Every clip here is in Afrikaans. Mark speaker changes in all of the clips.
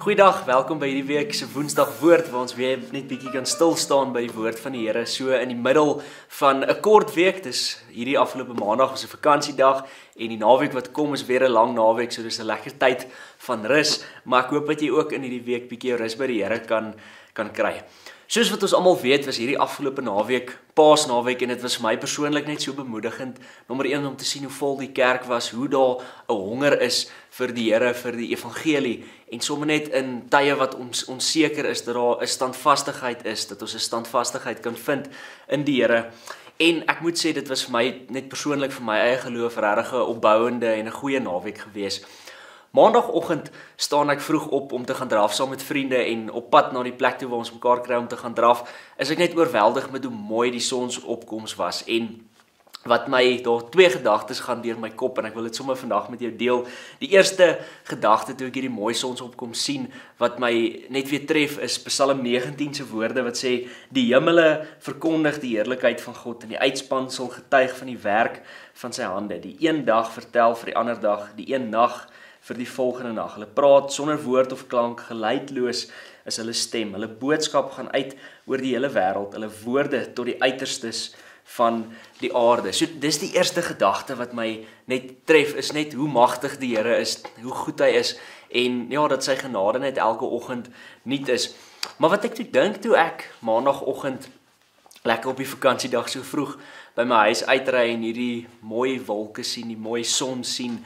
Speaker 1: Goeiedag, welkom by hierdie week se Woensdag woord waar ons weer net bietjie kan stil staan by die woord van die Here so in die middel van 'n kort week. Dis hierdie afgelope maandag was 'n vakansiedag en die naweek wat kom is weer 'n lang naweek, so dis 'n lekker tyd van rus, maar ek hoop dat jy ook in hierdie week bietjie jou rus by die Here kan kry. Soos wat ons almal weet, was hierdie afgelope naweek Paasnaweek en dit was vir my persoonlik net so bemoedigend. Nommer 1 om te sien hoe vol die kerk was, hoe daar 'n honger is vir die Here, vir die evangelie en sommer net in tye wat ons onseker is dat daar 'n standvastigheid is, dat ons 'n standvastigheid kan vind in die Here. En ek moet sê dit was vir my net persoonlik vir my eie geloof regtig 'n opbouende en 'n goeie naweek gewees. Maandagoggend staan ek vroeg op om te gaan draf saam met vriende en op pad na die plek toe waar ons mekaar kry om te gaan draf, is ek net oorweldig met hoe mooi die sonsopkoms was en wat my, daar twee gedagtes gaan deur my kop en ek wil dit sommer vandag met jou deel. Die eerste gedagte toe ek hierdie mooi sonsopkoms sien, wat my net weer tref, is Psalm 19 se woorde wat sê, die hemele verkondig die heerlikheid van God en die uitspansel getuig van die werk van sy hande. Die een dag vertel vir die ander dag, die een nag vir die volgende nag. Hulle praat sonder woord of klank, geluidloos is hulle stem. Hulle boodskap gaan uit oor die hele wêreld, hulle woorde tot die uiterstes van die aarde. So dis die eerste gedagte wat my net tref, is net hoe magtig die Here is, hoe goed hy is en ja, dat sy genade net elke oggend nuut is. Maar wat ek toe dink toe ek maandagoggend lekker op die vakansiedag so vroeg by my huis uitry en hierdie mooi wolke sien, die mooi son sien,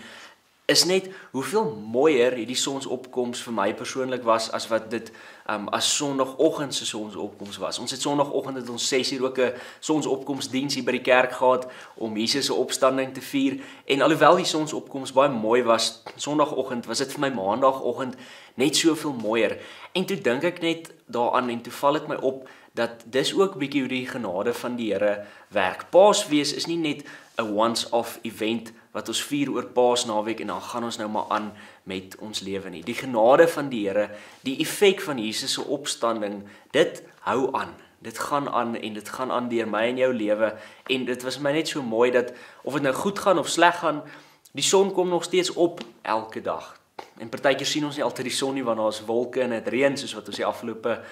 Speaker 1: is net hoeveel mooier hierdie sonsopkoms vir my persoonlik was as wat dit as Sondagoggend se sonsopkoms was. Ons het Sondagoggend het ons 6 uur ook 'n sonsopkomsdiens hier by die kerk gehad om Jesus se opstanding te vier en alhoewel die sonsopkoms baie mooi was, Sondagoggend was dit vir my Maandagoggend net soveel mooier. En toe dink ek net daaraan en toe val dit my op dat dis ook bietjie hoe die genade van die Here werk. Paasfees is nie net 'n once-off event wat ons vier oor Paasnaweek en dan gaan ons nou maar aan met ons lewe nie. Die genade van die Here, die effek van Jesus se opstanding, dit hou aan. Dit gaan aan en dit gaan aan deur my en jou lewe en dit was my net so mooi dat of dit nou goed gaan of sleg gaan, die son kom nog steeds op elke dag. En partykeer sien ons nie altyd die son nie want daar is wolke en dit reën soos wat ons die afgelope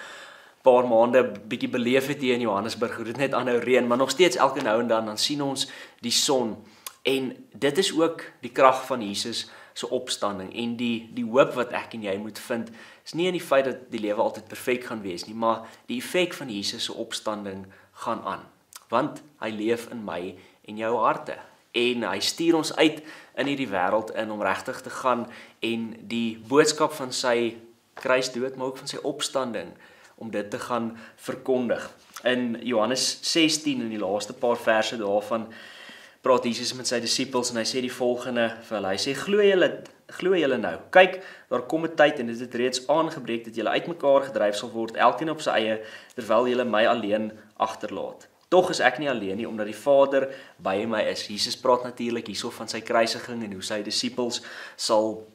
Speaker 1: paar maande bietjie beleef het hier in Johannesburg, hoe dit net aanhou reën, maar nog steeds elke nou en dan sien ons die son. En dit is ook die krag van Jesus se opstanding en die hoop wat ek en jy moet vind, is nie in die feit dat die lewe altyd perfek gaan wees nie, maar die effek van Jesus se opstanding gaan aan. Want hy leef in my en jou harte. En hy stuur ons uit in hierdie wêreld in om regtig te gaan en die boodskap van sy kruisdood, maar ook van sy opstanding, om dit te gaan verkondig. In Johannes 16, in die laaste paar verse daarvan, praat Jesus met sy disippels en hy sê die volgende vir hulle. Hy sê, glo julle nou. Kyk, daar kom 'n tyd en dit het reeds aangebreek dat julle uitmekaar gedryf sal word, elkeen op sy eie, terwyl julle my alleen agterlaat. Tog is ek nie alleen nie, omdat die Vader by my is. Jesus praat natuurlik hierso van sy kruisiging en hoe sy disippels sal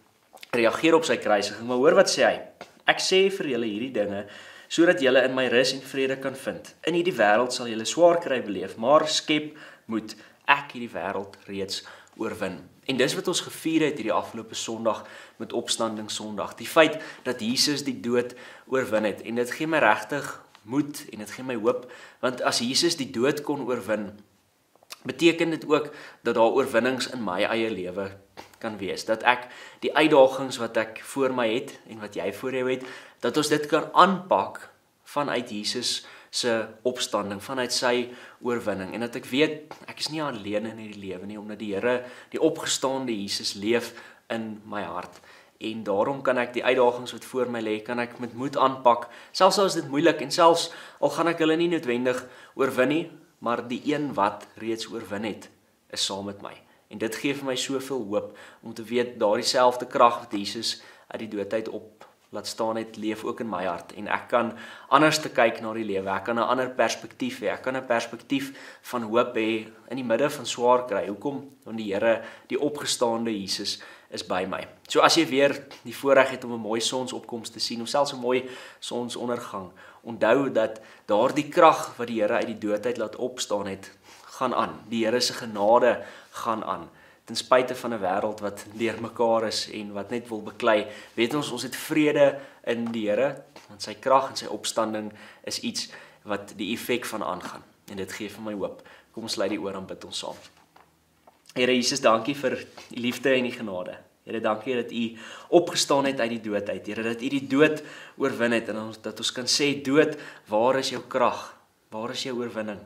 Speaker 1: reageer op sy kruisiging. Maar hoor wat sê hy? Ek sê vir julle hierdie dinge, sodat julle in my rus en vrede kan vind. In hierdie wêreld sal julle swaar kry beleef, maar skep moed. Ek hierdie wêreld reeds oorwin. En dis wat ons gevier het hierdie afgelope Sondag met Opstanding Sondag. Die feit dat Jesus die dood oorwin het. En dit gee my regtig moed en dit gee my hoop, want as Jesus die dood kon oorwin, beteken dit ook dat daar oorwinnings in my eie lewe kan wees. Dat ek die uitdagings wat ek voor my het en wat jy voor jou het, dat ons dit kan aanpak vanuit Jesus se opstanding, vanuit sy oorwinning. En dat ek weet, ek is nie alleen in hierdie lewe nie, omdat die Here, die opgestaande Jesus leef in my hart. En daarom kan ek die uitdagings wat voor my lê, kan ek met moed aanpak, selfs al is dit moeilik, en selfs al gaan ek hulle nie noodwendig oorwin nie, maar die een wat reeds oorwin het, is saam met my. En dit gee vir my soveel hoop, om te weet, daardie selfde krag wat Jesus uit die doodheid op laat staan het, leef ook in my hart, en ek kan anders te kyk na die lewe, ek kan 'n ander perspektief hê, ek kan 'n perspektief van hoop hê, in die midde van swaar kry. Hoekom? Want die Here, die opgestaande Jesus, is by my. So as jy weer die voorreg het om 'n mooi sonsopkoms te sien, of selfs 'n mooi sonsondergang, onthou dat daardie krag wat die Here uit die doodheid laat opstaan het, gaan aan. Die Here se genade gaan aan. ten spyte van 'n wêreld wat deurmekaar is en wat net wil beklei, weet ons het vrede in die Here, want sy krag en sy opstanding is iets wat die effek van aangaan. En dit gee vir my hoop. Kom ons sluit die oor en bid ons saam. Here Jesus, dankie vir die liefde en die genade. Here, dankie dat U opgestaan het uit die dood uit. Here, dat U die dood oorwin het en dat ons kan sê, dood, waar is jou krag? Waar is jou oorwinning?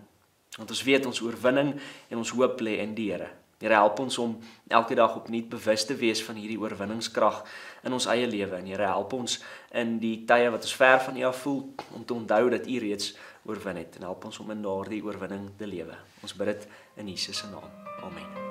Speaker 1: Want ons weet ons oorwinning en ons hoop lê in die Here. Here, help ons om elke dag opnuut bewus te wees van hierdie oorwinningskrag in ons eie lewe. En Here, help ons in die tye wat ons ver van U af voel, om te onthou dat U reeds oorwin het. En help ons om in daardie oorwinning te lewe. Ons bid dit in Jesus se naam. Amen.